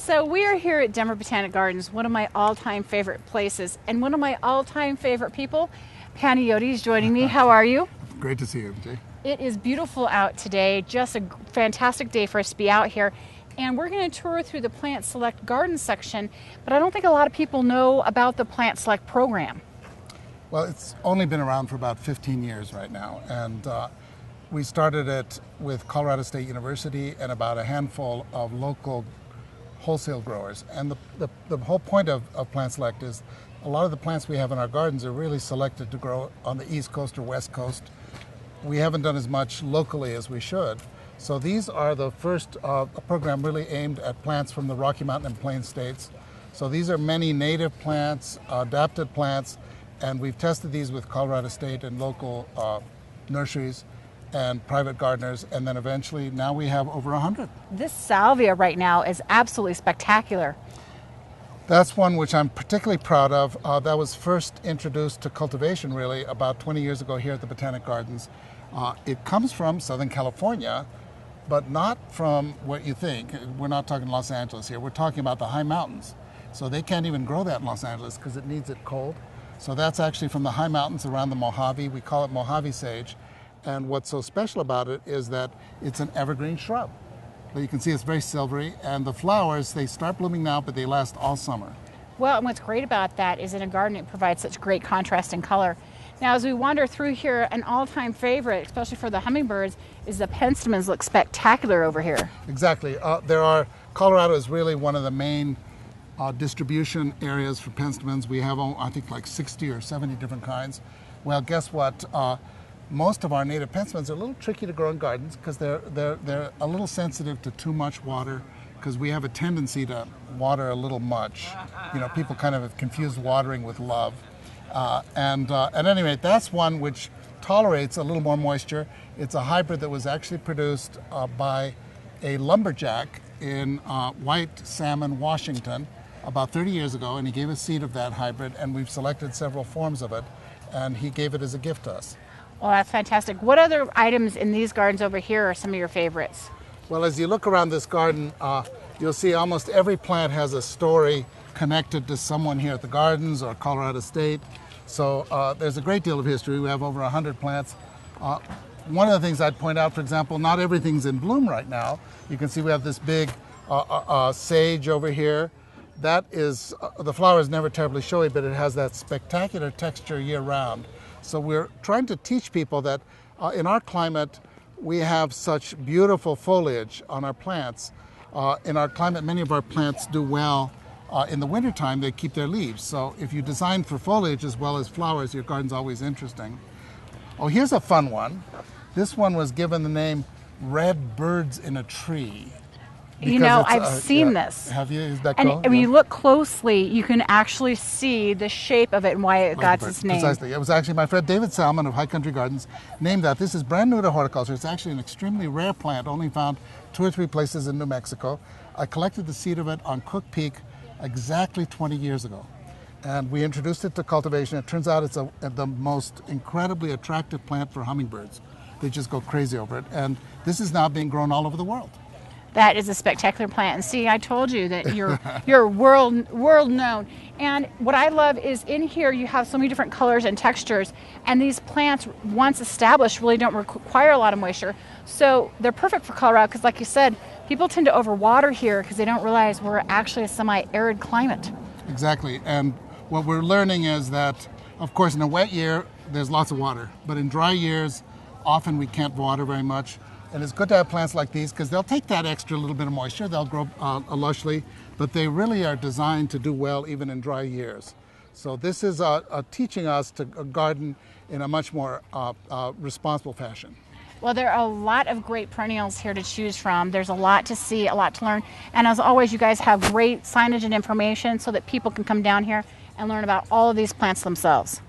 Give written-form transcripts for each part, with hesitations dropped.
So we are here at Denver Botanic Gardens, one of my all-time favorite places, and one of my all-time favorite people. Pani is joining me. How are you? Great to see you, Jay. It is beautiful out today, just a fantastic day for us to be out here. And we're going to tour through the Plant Select Garden section, but I don't think a lot of people know about the Plant Select program. Well, it's only been around for about 15 years right now, and we started it with Colorado State University and about a handful of local wholesale growers. And the whole point of Plant Select is a lot of the plants we have in our gardens are really selected to grow on the East Coast or West Coast. We haven't done as much locally as we should. So these are the first program really aimed at plants from the Rocky Mountain and Plain states. So these are many native plants, adapted plants, and we've tested these with Colorado State and local nurseries and private gardeners, and then eventually now we have over 100. This salvia right now is absolutely spectacular. That's one which I'm particularly proud of. That was first introduced to cultivation really about 20 years ago here at the Botanic Gardens. It comes from Southern California, but not from what you think. We're not talking Los Angeles here. We're talking about the high mountains. So they can't even grow that in Los Angeles because it needs it cold. So that's actually from the high mountains around the Mojave. We call it Mojave Sage. And what's so special about it is that it's an evergreen shrub. But you can see it's very silvery, and the flowers, they start blooming now, but they last all summer. Well, and what's great about that is in a garden it provides such great contrast and color. Now, as we wander through here, an all-time favorite, especially for the hummingbirds, is the Penstemons look spectacular over here. Exactly. Colorado is really one of the main distribution areas for Penstemons. We have, I think, like 60 or 70 different kinds. Well, guess what? Most of our native Penstemons are a little tricky to grow in gardens because they're a little sensitive to too much water, because we have a tendency to water a little much. You know, people kind of have confused watering with love. At any rate, that's one which tolerates a little more moisture. It's a hybrid that was actually produced by a lumberjack in White Salmon, Washington, about 30 years ago, and he gave us seed of that hybrid, and we've selected several forms of it, and he gave it as a gift to us. Well, that's fantastic. What other items in these gardens over here are some of your favorites? Well, as you look around this garden, you'll see almost every plant has a story connected to someone here at the gardens or Colorado State. So there's a great deal of history. We have over 100 plants. One of the things I'd point out, for example, not everything's in bloom right now. You can see we have this big sage over here. That is, the flower is never terribly showy, but it has that spectacular texture year-round. So we're trying to teach people that in our climate, we have such beautiful foliage on our plants. In our climate, many of our plants do well in the wintertime. They keep their leaves. So if you design for foliage as well as flowers, your garden's always interesting. Oh, here's a fun one. This one was given the name Red Birds in a Tree. You know, I've seen this. Have you? Is that cool? cool? And when you look closely, you can actually see the shape of it and why it got its name. Precisely. It was actually my friend David Salmon of High Country Gardens named that. This is brand new to horticulture. It's actually an extremely rare plant, only found 2 or 3 places in New Mexico. I collected the seed of it on Cook Peak exactly 20 years ago. And we introduced it to cultivation. It turns out it's the most incredibly attractive plant for hummingbirds. They just go crazy over it. And this is now being grown all over the world. That is a spectacular plant. And see, I told you that you're world known. And what I love is in here you have so many different colors and textures. And these plants, once established, really don't require a lot of moisture. So they're perfect for Colorado because, like you said, people tend to overwater here because they don't realize we're actually a semi-arid climate. Exactly. And what we're learning is that, of course, in a wet year, there's lots of water. But in dry years, often we can't water very much. And it's good to have plants like these because they'll take that extra little bit of moisture. They'll grow lushly, but they really are designed to do well even in dry years. So this is teaching us to garden in a much more responsible fashion. Well, there are a lot of great perennials here to choose from. There's a lot to see, a lot to learn. And as always, you guys have great signage and information so that people can come down here and learn about all of these plants themselves.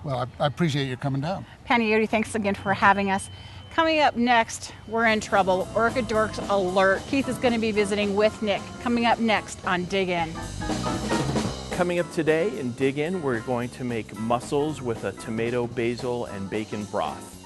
Well, I appreciate you coming down. Pani, thanks again for having us. Coming up next, we're in trouble. Orchid Dorks alert. Keith is going to be visiting with Nick. Coming up next on Dig In. Coming up today in Dig In, we're going to make mussels with a tomato, basil, and bacon broth.